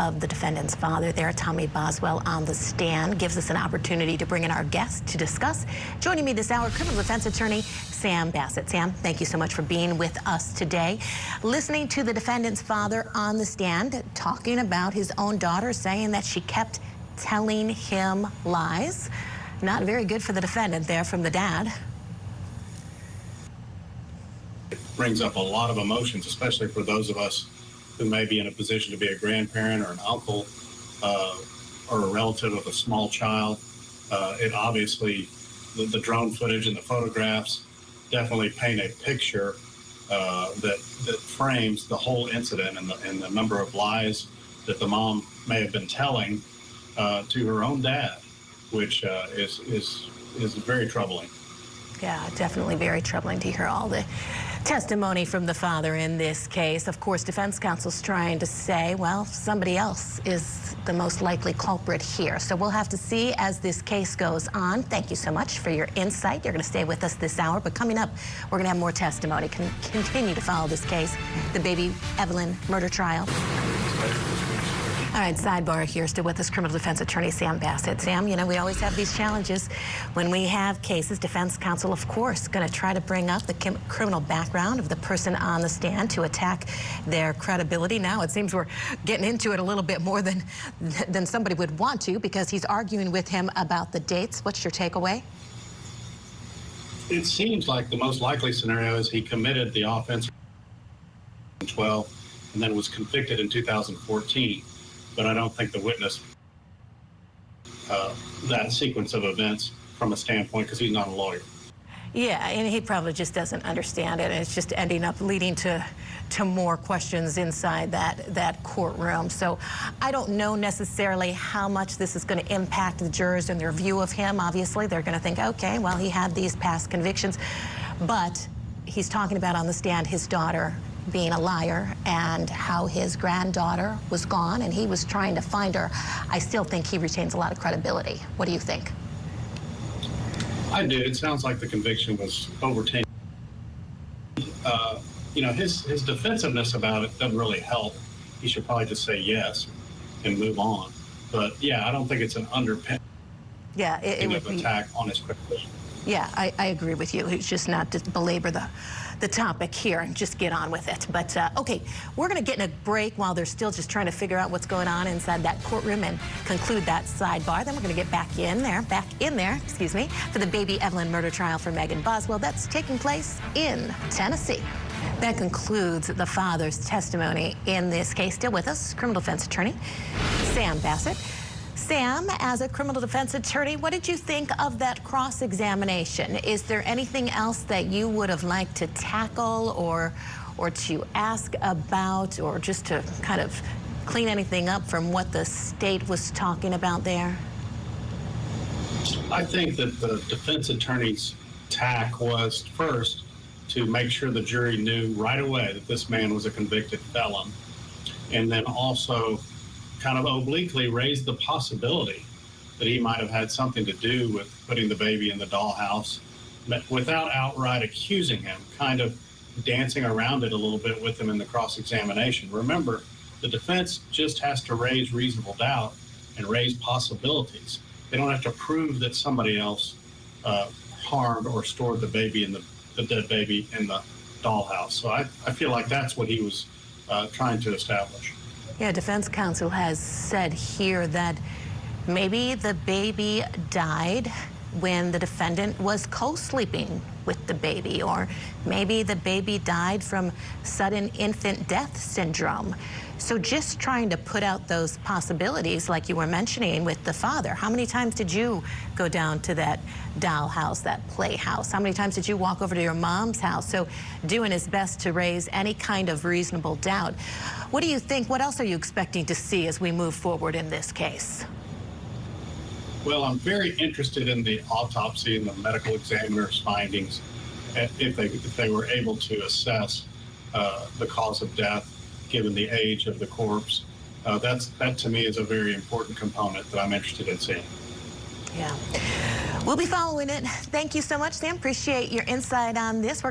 of the defendant's father there, Tommy Boswell, on the stand. Gives us an opportunity to bring in our guest to discuss. Joining me this hour, criminal defense attorney Sam Bassett. Sam, thank you so much for being with us today. Listening to the defendant's father on the stand, talking about his own daughter, saying that she kept telling him lies. Not very good for the defendant there from the dad. It brings up a lot of emotions, especially for those of us who may be in a position to be a grandparent or an uncle or a relative of a small child. It obviously, the drone footage and the photographs definitely paint a picture that frames the whole incident and the number of lies that the mom may have been telling to her own dad, which is very troubling. Yeah, definitely very troubling to hear all the testimony from the father in this case. Of course, defense counsel's trying to say, well, somebody else is the most likely culprit here. So we'll have to see as this case goes on. Thank you so much for your insight. You're going to stay with us this hour. But coming up, we're going to have more testimony. Continue to follow this case, the baby Evelyn murder trial. All right, sidebar here, still with us, criminal defense attorney Sam Bassett. Sam, you know, we always have these challenges when we have cases. Defense counsel, of course, going to try to bring up the criminal background of the person on the stand to attack their credibility. Now it seems we're getting into it a little bit more than somebody would want to, because he's arguing with him about the dates. What's your takeaway? It seems like the most likely scenario is he committed the offense in 2012 and then was convicted in 2014. But I don't think the witness that sequence of events from a standpoint, because he's not a lawyer. Yeah, and he probably just doesn't understand it, and it's just ending up leading to more questions inside that courtroom. So I don't know necessarily how much this is going to impact the jurors and their view of him. Obviously, they're going to think, okay, well, he had these past convictions, but he's talking about on the stand his daughter being a liar and how his granddaughter was gone and he was trying to find her. I still think he retains a lot of credibility. What do you think? I do. It sounds like the conviction was over 10. You know, his defensiveness about it doesn't really help. He should probably just say yes and move on. But yeah, I don't think it's an underpinning of attack on his credibility. Yeah, I agree with you. It's just not to belabor the topic here and just get on with it. But, okay, we're going to get in a break while they're still just trying to figure out what's going on inside that courtroom and conclude that sidebar. Then we're going to get back in there, excuse me, for the baby Evelyn murder trial for Megan Boswell. That's taking place in Tennessee. That concludes the father's testimony in this case. Still with us, criminal defense attorney Sam Bassett. Sam, as a criminal defense attorney, what did you think of that cross-examination? Is there anything else that you would have liked to tackle or to ask about, or just to kind of clean anything up from what the state was talking about there? I think that the defense attorney's tack was first to make sure the jury knew right away that this man was a convicted felon, and then also kind of obliquely raised the possibility that he might have had something to do with putting the baby in the dollhouse, but without outright accusing him, kind of dancing around it a little bit with him in the cross-examination. Remember, the defense just has to raise reasonable doubt and raise possibilities. They don't have to prove that somebody else harmed or stored the baby in the dead baby in the dollhouse. So I feel like that's what he was trying to establish. Yeah, defense counsel has said here that maybe the baby died when the defendant was co-sleeping with the baby, or maybe the baby died from sudden infant death syndrome. So just trying to put out those possibilities like you were mentioning with the father. How many times did you go down to that dollhouse, that playhouse? How many times did you walk over to your mom's house? So doing his best to raise any kind of reasonable doubt. What do you think? What else are you expecting to see as we move forward in this case? Well, I'm very interested in the autopsy and the medical examiner's findings, if they were able to assess the cause of death given the age of the corpse. That to me is a very important component that I'm interested in seeing. Yeah, we'll be following it. Thank you so much, Sam. Appreciate your insight on this.